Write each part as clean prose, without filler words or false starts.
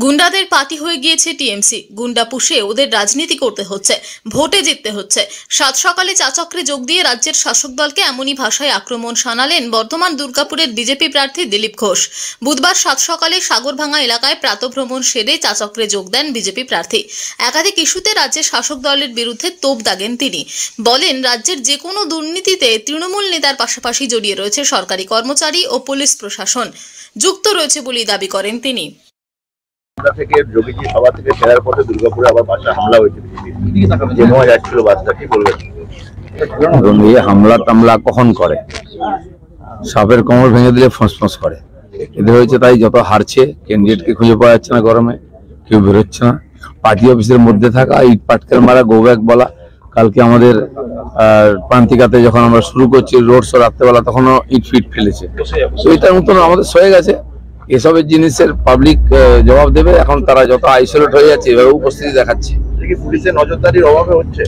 গুন্ডাদের পার্টি হয়ে গিয়েছে টিএমসি। গুন্ডা পুষে ওদের রাজনীতি করতে হচ্ছে, ভোটে জিততে হচ্ছে। সাত সকালে চাচক্রে যোগ দিয়ে রাজ্যের শাসক দলকে এমনই ভাষায় আক্রমণ শানালেন বর্ধমান দুর্গাপুরের বিজেপি প্রার্থী দিলীপ ঘোষ। বুধবার সাত সকালে সাগরভাঙা এলাকায় প্রাতভ্রমণ সেরে চাচক্রে যোগ দেন বিজেপি প্রার্থী। একাধিক ইস্যুতে রাজ্যের শাসক দলের বিরুদ্ধে তোপ দাগেন তিনি। বলেন, রাজ্যের যে কোনো দুর্নীতিতে তৃণমূল নেতার পাশাপাশি জড়িয়ে রয়েছে সরকারি কর্মচারী ও পুলিশ প্রশাসন, যুক্ত রয়েছে বলেই দাবি করেন তিনি। থেকে যোগীজি সভা থেকে ফেরার পথে দুর্গাপুরে আবার বাসে হামলা হয়েছে, যে সময় যাচ্ছিল বাসটা, কি বলবেন? এই হামলা টামলা কখন করে? সাপের কোমর ভেঙে দিলে ফসফস করে। এদের হয়েছে তাই যত হারছে, ক্যান্ডিডেটকে খুঁজে পাওয়া যাচ্ছে না, গরমে কেউ বেরোচ্ছে না। পার্টি অফিসের মধ্যে থাকা, ইট পাটকেল মারা, গোব্যাক বলা। কালকে আমাদের প্রান্তিকাতে যখন আমরা শুরু করছি রোড শো রাত্রেবেলা, তখনও ইট ফিট ফেলেছে। তো এটার মতন আমাদের সয়ে গেছে। এসবের জিনিসের পাবলিক জবাব দেবে। এখন তারা যত আইসোলেট হয়ে যাচ্ছে, এভাবে উপস্থিতি দেখাচ্ছে। পুলিশের নজরদারির অভাবে হচ্ছে।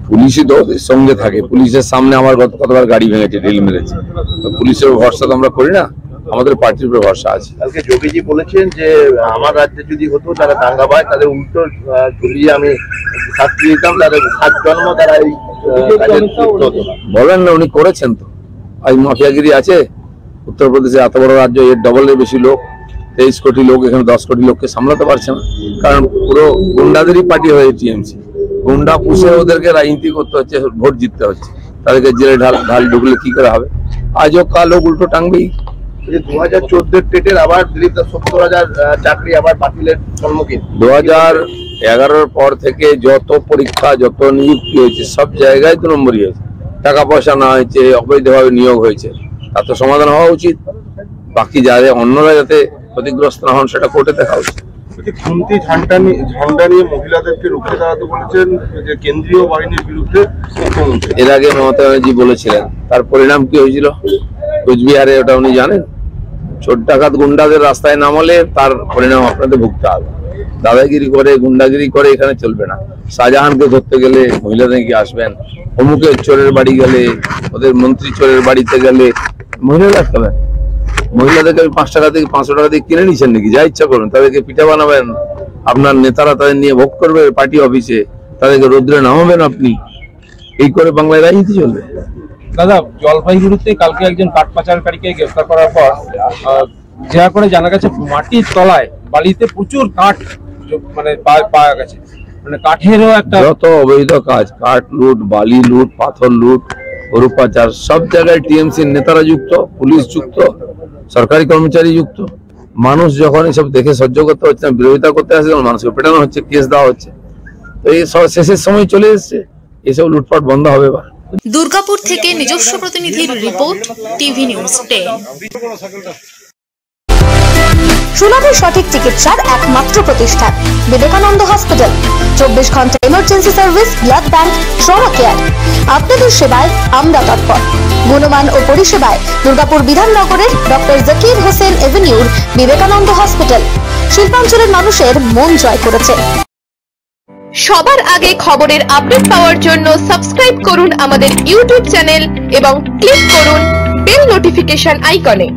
পুলিশই তো সঙ্গে থাকে। পুলিশের সামনে আমার কতবার গাড়ি ভেঙেছে, ঢিল মেরেছে। পুলিশের ভরসা তো আমরা করি না, আমাদের পার্টির উপর ভরসা আছে। কালকে যোগীজি বলেছেন যে আমার রাজ্যে যদি হতো তারা দাঙ্গা পায়, তাদের উল্টো ঝুলিয়ে আমি শাস্তি দিতাম, তাদের হাত জন্ম তারা এই বলেন না। উনি করেছেন তো। আজ মাফিয়াগিরি আছে উত্তরপ্রদেশে, এত বড় রাজ্য, এর ডবলের বেশি লোক, 23 কোটি লোক, এখানে 10 কোটি লোককে সামলাতে পারছে না। কারণ পুরো গুন্ডাদেরই পার্টি হয়ে টিএমসি। গুন্ডা পুষে ওদেরকে রাজনীতি করতে হচ্ছে, ভোট জিততে হচ্ছে। তাদেরকে জেলে ঢাল ঢুকলে কি করে হবে? আজও কালো উল্টো টাঙবেই। 2014 টেটের আবার দিলীপ দা 70,000 চাকরি আবার বাতিলের সম্মুখীন। 2011 পর থেকে যত পরীক্ষা, যত নিযুক্তি হয়েছে, সব জায়গায় 2 নম্বরই হয়েছে। টাকা পয়সা না হয়েছে, অবৈধভাবে নিয়োগ হয়েছে, তার তো সমাধান হওয়া উচিত। বাকি যারা অন্যরা যাতে ক্ষতিগ্রস্ত না হন, সেটা কোর্টে দেখা উচিত। খুন্তি ঝান্ডা নিয়ে মহিলাদেরকে রুখে দাঁড়াতে বলেছেন যে কেন্দ্রীয় বাহিনীর বিরুদ্ধে। এর আগে মমতা ব্যানার্জি বলেছিলেন, তার পরিণাম কি হয়েছিল কোচবিহারে, ওটা উনি জানেন। ছোট ডাকাত গুন্ডাদের রাস্তায় নামলে তার পরিণাম আপনাদের ভুগতে হবে। দাদাগিরি করে, গুন্ডাগিরি করে এখানে চলবে না। শাহজাহানকে ধরতে গেলে মহিলাদের কি আসবেন? অমুকের চোরের বাড়ি গেলে, ওদের মন্ত্রী চোরের বাড়িতে গেলে মহিলা রাখতে হবে। মহিলাদেরকে 5 টাকা থেকে 500 টাকা দিয়ে কিনে নিচ্ছেন নাকি? যা ইচ্ছা করুন, তাদেরকে পিঠা বানাবেন, আপনার নেতারা তাদের নিয়ে ভোগ করবে পার্টি অফিসে, তাদেরকে রৌদ্রে নামাবেন আপনি। এই করে বাংলায় রাজনীতি চলবে। দাদা, জলপাইগুড়িতে কালকে একজন কাঠ পাচারকারীকে গ্রেফতার করার পর জেরা করে জানা গেছে মাটির তলায় বালিতে প্রচুর কাঠ মানে পাওয়া গেছে। মানে কাঠেরও একটা যত অবৈধ কাজ, কাঠ লুট, বালি লুট, পাথর লুট, গরু পাচার, সব জায়গায় টিএমসির নেতারা যুক্ত, পুলিশ যুক্ত, সরকারি কর্মচারী যুক্ত। মানুষ যখন এসব দেখে সহ্য করতে হচ্ছে না, বিরোধিতা করতে আসে, তখন মানুষকে পেটানো হচ্ছে, কেস দেওয়া হচ্ছে। তো এই শেষের সময় চলে এসছে, এসব লুটপাট বন্ধ হবে এবার। দুর্গাপুর থেকে নিজস্ব প্রতিনিধির রিপোর্ট, টিভি নিউজ 10। সুলভের সঠিক চিকিৎসার একমাত্র প্রতিষ্ঠান বিবেকানন্দ হসপিটাল। 24 ঘন্টা emergency service, blood bank, trauma care. আপনাদের সেবায় আমরা তৎপর। গুণমান ও পরিষেবায় দুর্গাপুর বিধাননগরের ডক্টর জাকির হোসেন এভিনিউর বিবেকানন্দ হসপিটাল শিল্পাঞ্চলের মানুষের মন জয় করেছে। সবার আগে খবরের আপডেট পাওয়ার জন্য সাবস্ক্রাইব করুন আমাদের ইউটিউব চ্যানেল এবং ক্লিক করুন বেল নোটিফিকেশন আইকনে।